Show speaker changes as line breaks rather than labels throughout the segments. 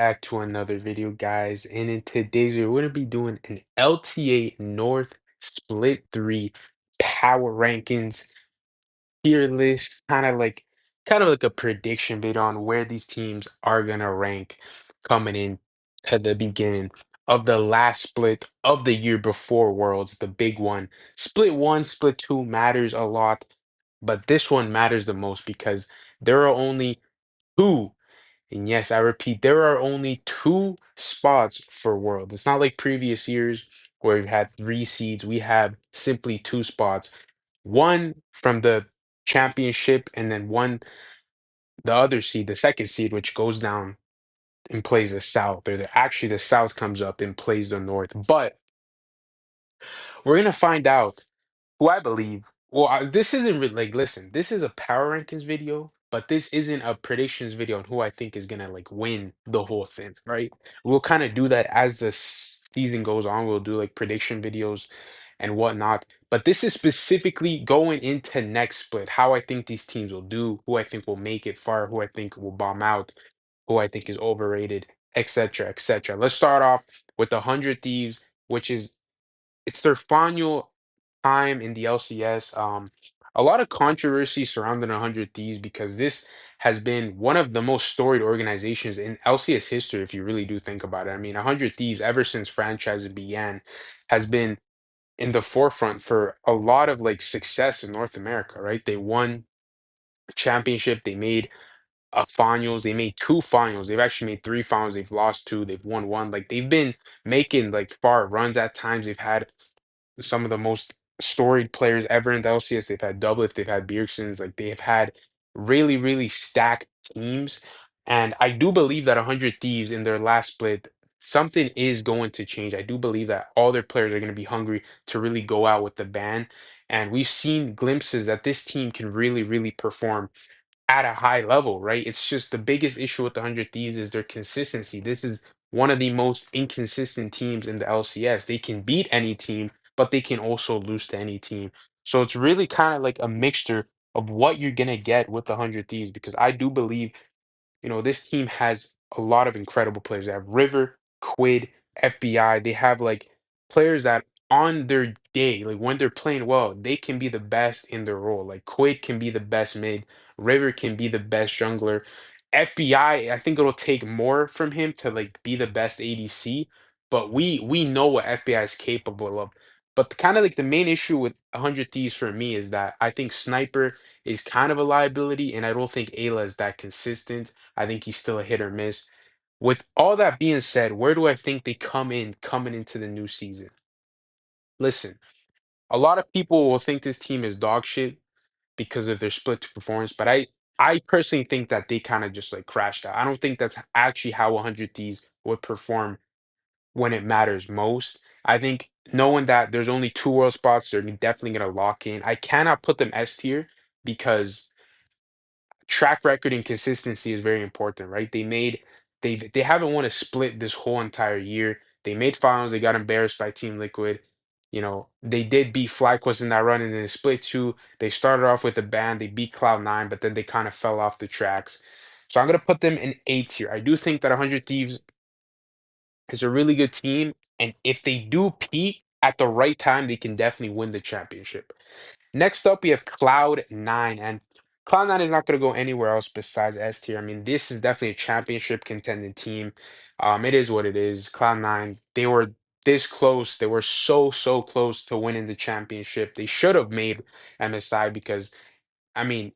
back to another video, guys. And in today's video, we're going to be doing an LTA North Split 3 power rankings tier list, kind of like a prediction bit on where these teams are gonna rank coming in at the beginning of the last split of the year before Worlds, the big one. Split one, split two matters a lot, but this one matters the most because there are only two. And yes, I repeat, there are only two spots for World. It's not like previous years where we've had three seeds. We have simply two spots. One from the championship, and then one, the other seed, the second seed, which goes down and plays the South. Actually, the South comes up and plays the North. But we're gonna find out who I believe. Well, this isn't like, listen, this is a power rankings video, but this isn't a predictions video on who I think is gonna like win the whole thing, right? We'll kind of do that as the season goes on. We'll do like prediction videos and whatnot. But this is specifically going into next split, how I think these teams will do, who I think will make it far, who I think will bomb out, who I think is overrated, etc., etc. Let's start off with the 100 Thieves, which is it's their final time in the LCS. A lot of controversy surrounding 100 Thieves because this has been one of the most storied organizations in LCS history, if you really do think about it. I mean, 100 Thieves, ever since franchise began, has been in the forefront for a lot of like success in North America, right? They won a championship, they made a finals, they made two finals, they've actually made three finals, they've lost two, they've won one. Like they've been making like far runs at times. They've had some of the most storied players ever in the LCS. They've had Doublets, they've had Bjergsen's, like they've had really, really stacked teams. And I do believe that 100 Thieves in their last split, something is going to change. I do believe that all their players are going to be hungry to really go out with the ban. And we've seen glimpses that this team can really, really perform at a high level, right? It's just the biggest issue with the 100 Thieves is their consistency. This is one of the most inconsistent teams in the LCS. They can beat any team, but they can also lose to any team. So it's really kind of like a mixture of what you're going to get with the 100 Thieves because I do believe this team has a lot of incredible players. They have River, Quid, FBI. They have like players that on their day, like when they're playing well, they can be the best in their role. Like Quid can be the best mid, River can be the best jungler. FBI, I think it'll take more from him to like be the best ADC, but we know what FBI is capable of. But kind of like the main issue with 100 Thieves for me is that I think Sniper is kind of a liability, and I don't think Ayla is that consistent. I think he's still a hit or miss. With all that being said, where do I think they come in coming into the new season? Listen, a lot of people will think this team is dog shit because of their split to performance, but I personally think that they kind of just like crashed out. I don't think that's actually how 100 Thieves would perform when it matters most. I think knowing that there's only two world spots, they're definitely gonna lock in. I cannot put them S tier because track record and consistency is very important, right? They haven't won a split this whole entire year. They made finals, they got embarrassed by Team Liquid. They did beat FlyQuest in that run, and then split two. They started off with a ban, they beat Cloud9, but then they kind of fell off the tracks. So I'm gonna put them in A tier. I do think that 100 Thieves is a really good team, and if they do peak at the right time, they can definitely win the championship. Next up, we have Cloud9, and Cloud9 is not going to go anywhere else besides S tier. I mean, this is definitely a championship contending team. It is what it is. Cloud9, they were this close. They were so, so close to winning the championship. They should have made MSI because, I mean,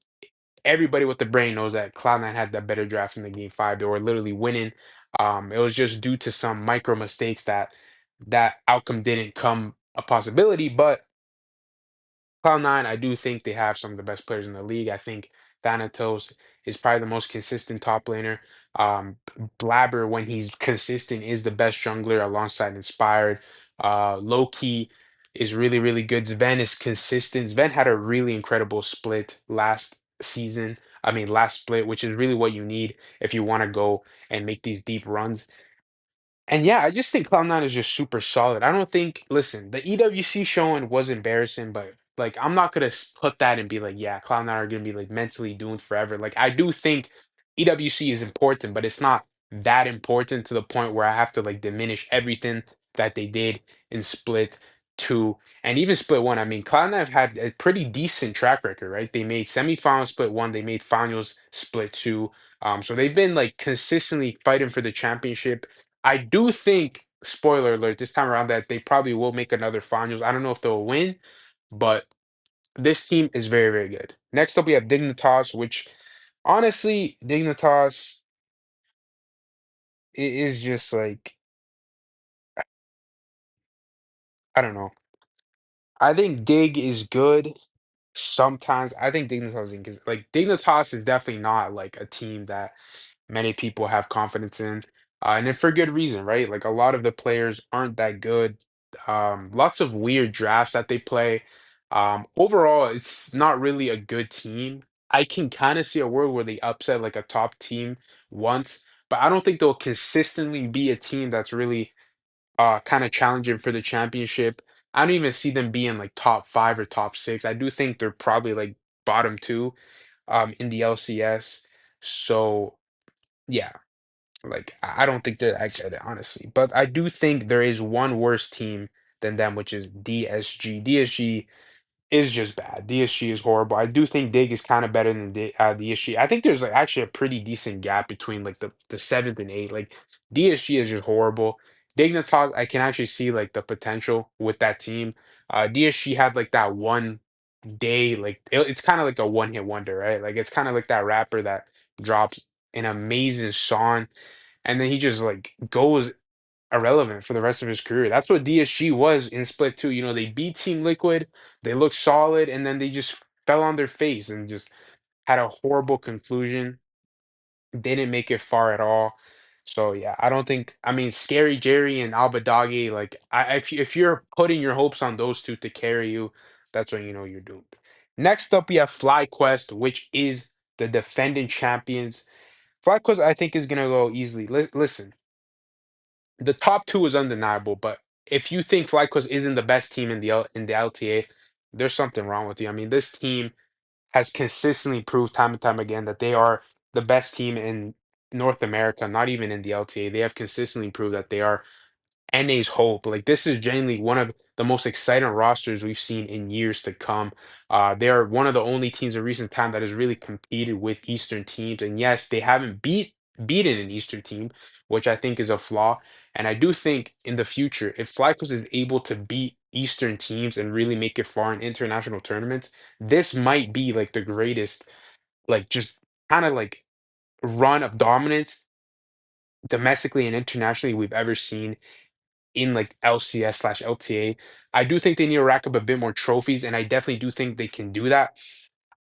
everybody with the brain knows that Cloud9 had that better draft in the game five. They were literally winning. It was just due to some micro mistakes that outcome didn't come a possibility, but Cloud9, I do think they have some of the best players in the league. I think Thanatos is probably the most consistent top laner. Blabber, when he's consistent, is the best jungler alongside Inspired. Loki is really, really good. Sven is consistent. Sven had a really incredible split last season. I mean, last split, which is really what you need if you want to go and make these deep runs. And yeah, I just think Cloud9 is just super solid. I don't think, listen, the EWC showing was embarrassing, but like I'm not gonna put that and be like, yeah, Cloud9 are gonna be like mentally doomed forever. Like I do think EWC is important, but it's not that important to the point where I have to like diminish everything that they did in Split 2 and even Split 1. I mean, Cloud9 have had a pretty decent track record, right? They made semifinals Split 1, they made finals Split 2. So they've been like consistently fighting for the championship. I do think, spoiler alert, this time around that they probably will make another finals. I don't know if they'll win, but this team is very, very good. Next up, we have Dignitas, which honestly, Dignitas is just like, I don't know. I think Dig is good sometimes. I think Dignitas is like Dignitas is definitely not like a team that many people have confidence in, and then for good reason, right? Like a lot of the players aren't that good. Lots of weird drafts that they play. Overall, it's not really a good team. I can kind of see a world where they upset like a top team once, but I don't think they'll consistently be a team that's really kind of challenging for the championship. I don't even see them being like top five or top six. I do think they're probably like bottom two in the LCS. So yeah, like I don't think they're that good, honestly. But I do think there is one worse team than them, which is DSG. DSG is just bad. DSG is horrible. I do think Dig is kind of better than DSG. I think there's like actually a pretty decent gap between like the seventh and eighth. Like DSG is just horrible. Dignitas, I can actually see like the potential with that team. DSG had like that one day, like it's kind of like a one hit wonder, right? Like it's kind of like that rapper that drops an amazing song and then he just like goes irrelevant for the rest of his career. That's what DSG was in Split 2. You know, they beat Team Liquid, they looked solid, and then they just fell on their face and just had a horrible conclusion. They didn't make it far at all. So yeah, I don't think. I mean, Scary Jerry and Albadagi, like, if you're putting your hopes on those two to carry you, that's when you know you're doomed. Next up, we have FlyQuest, which is the defending champions. FlyQuest, I think, is gonna go easily. Listen, the top two is undeniable, but if you think FlyQuest isn't the best team in the LTA, there's something wrong with you. I mean, this team has consistently proved time and time again that they are the best team in North America, not even in the LTA. They have consistently proved that they are NA's hope. Like this is genuinely one of the most exciting rosters we've seen in years to come. They are one of the only teams in recent time that has really competed with Eastern teams. And yes, they haven't beaten an Eastern team, which I think is a flaw. And I do think in the future, if FlyQuest is able to beat Eastern teams and really make it far in international tournaments, this might be like the greatest, like just kind of like run of dominance domestically and internationally we've ever seen in like LCS slash LTA. I do think they need to rack up a bit more trophies, and I definitely do think they can do that.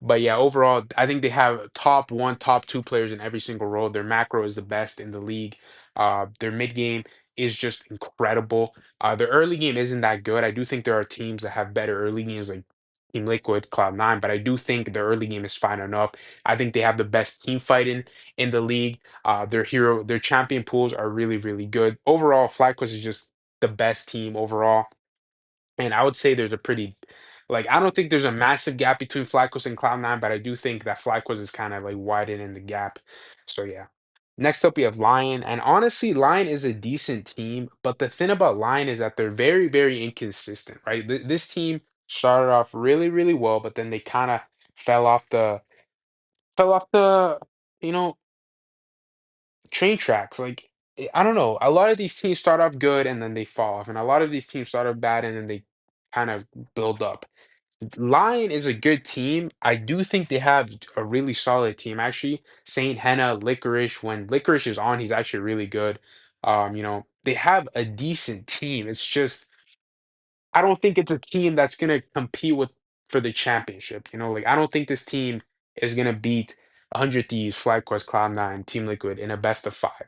But yeah, overall, I think they have top one, top two players in every single role. Their macro is the best in the league. Their mid game is just incredible. Their early game isn't that good. I do think there are teams that have better early games, like Team Liquid, Cloud9, but I do think their early game is fine enough. I think they have the best team fighting in the league. Their champion pools are really, really good. Overall, FlyQuest is just the best team overall. And I would say there's a pretty, like, I don't think there's a massive gap between FlyQuest and Cloud9, but I do think that FlyQuest is kind of like widening the gap. So yeah. Next up, we have Lion. And honestly, Lion is a decent team, but the thing about Lion is that they're very, very inconsistent, right? This team started off really, really well, but then they kind of fell off the fell off the, you know, train tracks. Like I don't know. A lot of these teams start off good and then they fall off, and a lot of these teams start off bad and then they kind of build up. Lion is a good team. I do think they have a really solid team. Actually, Saint Henna, Licorice. When Licorice is on, he's actually really good. They have a decent team. It's just I don't think it's a team that's gonna compete with for the championship. Like I don't think this team is gonna beat 100 Thieves, FlyQuest, Cloud9, Team Liquid in a best of five.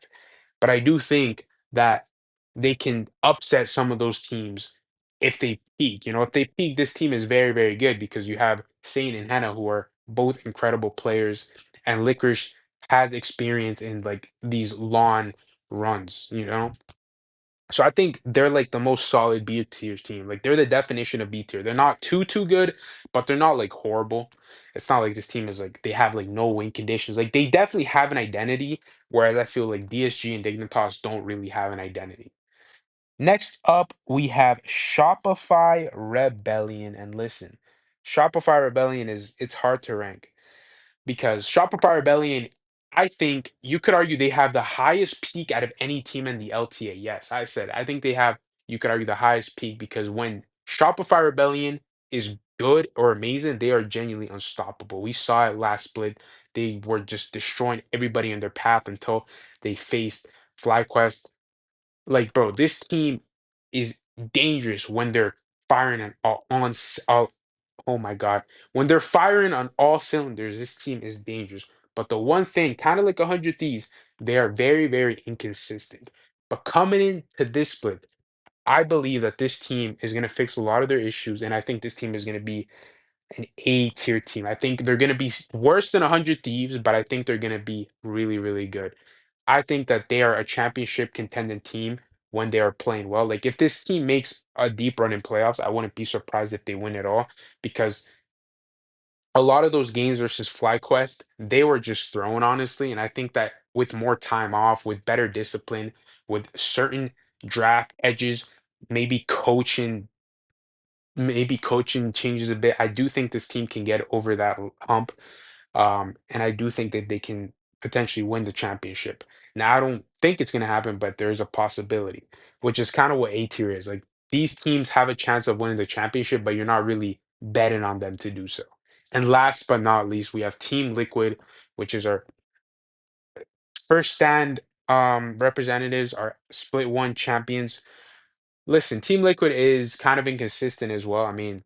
But I do think that they can upset some of those teams if they peak. If they peak, this team is very, very good because you have Saint and Hannah who are both incredible players, and Licorice has experience in like these long runs. So I think they're like the most solid B tier team. Like they're the definition of B tier. They're not too good, but they're not like horrible. It's not like this team is like they have like no win conditions. Like they definitely have an identity, whereas I feel like DSG and Dignitas don't really have an identity. Next up, we have Shopify Rebellion. And listen, Shopify Rebellion is it's hard to rank because Shopify Rebellion, I think you could argue they have the highest peak out of any team in the LTA. Yes, I said I think they have, you could argue, the highest peak because when Shopify Rebellion is good or amazing, they are genuinely unstoppable. We saw it last split. They were just destroying everybody in their path until they faced FlyQuest. Like, bro, this team is dangerous when they're firing all, oh my God. When they're firing on all cylinders, this team is dangerous. But the one thing, kind of like 100 Thieves, they are very, very inconsistent. But coming into this split, I believe that this team is going to fix a lot of their issues, and I think this team is going to be an A tier team. I think they're going to be worse than 100 Thieves, but I think they're going to be really, really good. I think that they are a championship contending team when they are playing well. Like if this team makes a deep run in playoffs, I wouldn't be surprised if they win it all because a lot of those games versus FlyQuest, they were just thrown honestly. And I think that with more time off, with better discipline, with certain draft edges, maybe coaching maybe coaching changes a bit. I do think this team can get over that hump. And I do think that they can potentially win the championship. Now, I don't think it's going to happen, but there's a possibility, which is kind of what A tier is. Like these teams have a chance of winning the championship, but you're not really betting on them to do so. And last but not least, we have Team Liquid, which is our first stand representatives, our split one champions. Listen, Team Liquid is kind of inconsistent as well. I mean,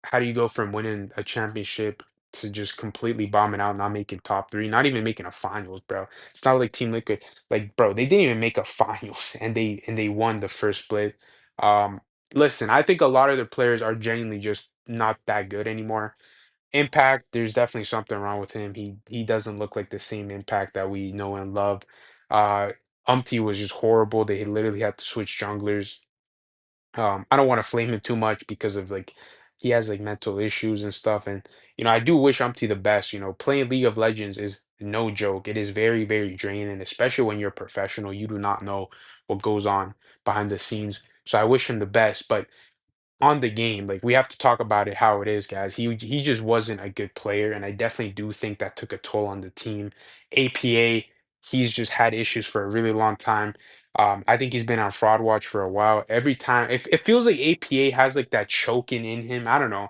how do you go from winning a championship to just completely bombing out, not making top three, not even making a finals, bro? It's not like Team Liquid, like, bro, they didn't even make a finals and they won the first split. Um, Listen, I think a lot of the players are genuinely just not that good anymore. Impact, there's definitely something wrong with him. He doesn't look like the same Impact that we know and love. Uh, Umpty was just horrible. They literally had to switch junglers. I don't want to flame him too much because of like he has like mental issues and stuff. And I do wish Umpty the best. Playing League of Legends is no joke. It is very, very draining, especially when you're a professional. You do not know what goes on behind the scenes. So I wish him the best. But on the game, like we have to talk about it how it is, guys. He just wasn't a good player, and I definitely do think that took a toll on the team. APA, he's just had issues for a really long time. I think he's been on fraud watch for a while. Every time, if it feels like APA has like that choking in him, I don't know.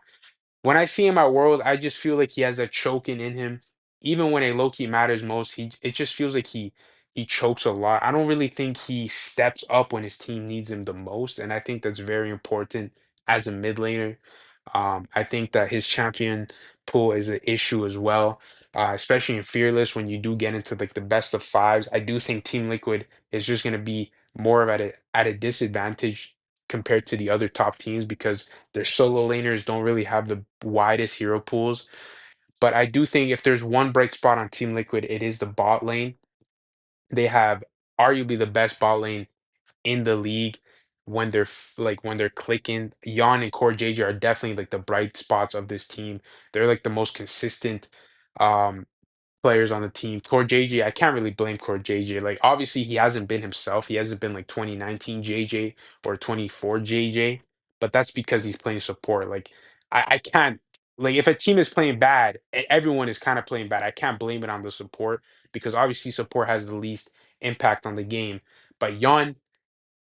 When I see him at Worlds, I just feel like he has that choking in him. Even when a low key matters most, it just feels like he chokes a lot. I don't really think he steps up when his team needs him the most, and I think that's very important as a mid laner. I think that his champion pool is an issue as well, especially in Fearless when you do get into like the best of fives. I do think Team Liquid is just going to be more of at a disadvantage compared to the other top teams because their solo laners don't really have the widest hero pools. But I do think if there's one bright spot on Team Liquid, it is the bot lane. They have arguably the best bot lane in the league when when they're clicking. Yon and Core JJ are definitely like the bright spots of this team. They're like the most consistent um players on the team. Core JJ, I can't really blame Core JJ. Like obviously he hasn't been himself. He hasn't been like 2019 JJ or 24 JJ, but that's because he's playing support. Like I can't, like if a team is playing bad, everyone is kind of playing bad. I can't blame it on the support because obviously support has the least impact on the game. But Yon,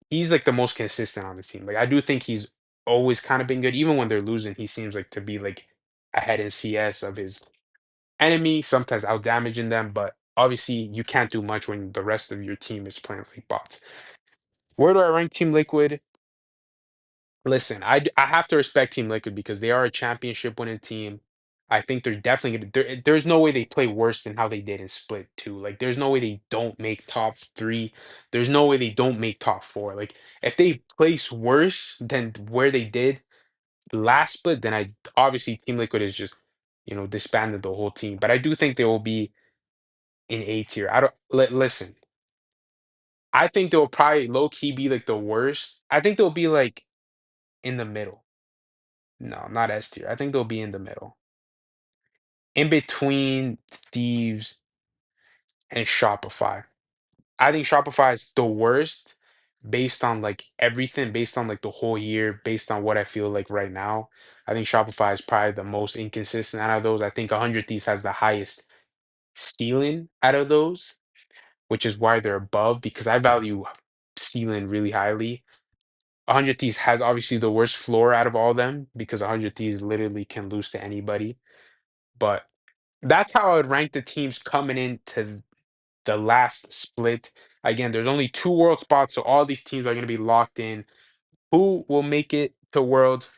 he's like the most consistent on the team. Like I do think he's always kind of been good. Even when they're losing, he seems like to be like ahead in CS of his enemy, sometimes out damaging them, but obviously you can't do much when the rest of your team is playing like bots. Where do I rank Team Liquid? Listen, I have to respect Team Liquid because they are a championship winning team. I think they're definitely gonna there's no way they play worse than how they did in Split 2. Like there's no way they don't make top 3. There's no way they don't make top 4. Like if they place worse than where they did last split, then I obviously Team Liquid is just, disbanded the whole team. But I do think they will be in A tier. I don't listen. I think they'll probably low key be like the worst. I think they'll be like in the middle. No, not S tier. I think they'll be in the middle, in between Thieves and Shopify. I think Shopify is the worst based on like everything, based on like the whole year, based on what I feel like right now. I think Shopify is probably the most inconsistent out of those. I think 100 Thieves has the highest ceiling out of those, which is why they're above because I value ceiling really highly. 100 Thieves has obviously the worst floor out of all them because 100 Thieves literally can lose to anybody. But that's how I would rank the teams coming into the last split. Again, there's only two world spots, so all these teams are going to be locked in. Who will make it to Worlds?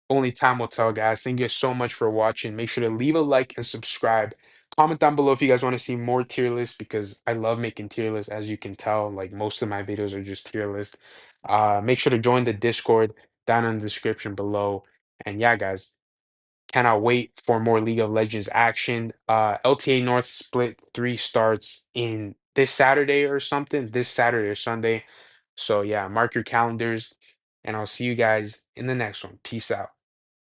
Only time will tell, guys. Thank you so much for watching. Make sure to leave a like and subscribe. Comment down below if you guys want to see more tier lists because I love making tier lists, as you can tell. Like most of my videos are just tier lists. Make sure to join the Discord down in the description below. And yeah, guys, cannot wait for more League of Legends action. LTA North Split 3 starts in this Saturday or something, this Saturday or Sunday. So yeah, mark your calendars, and I'll see you guys in the next one. Peace out.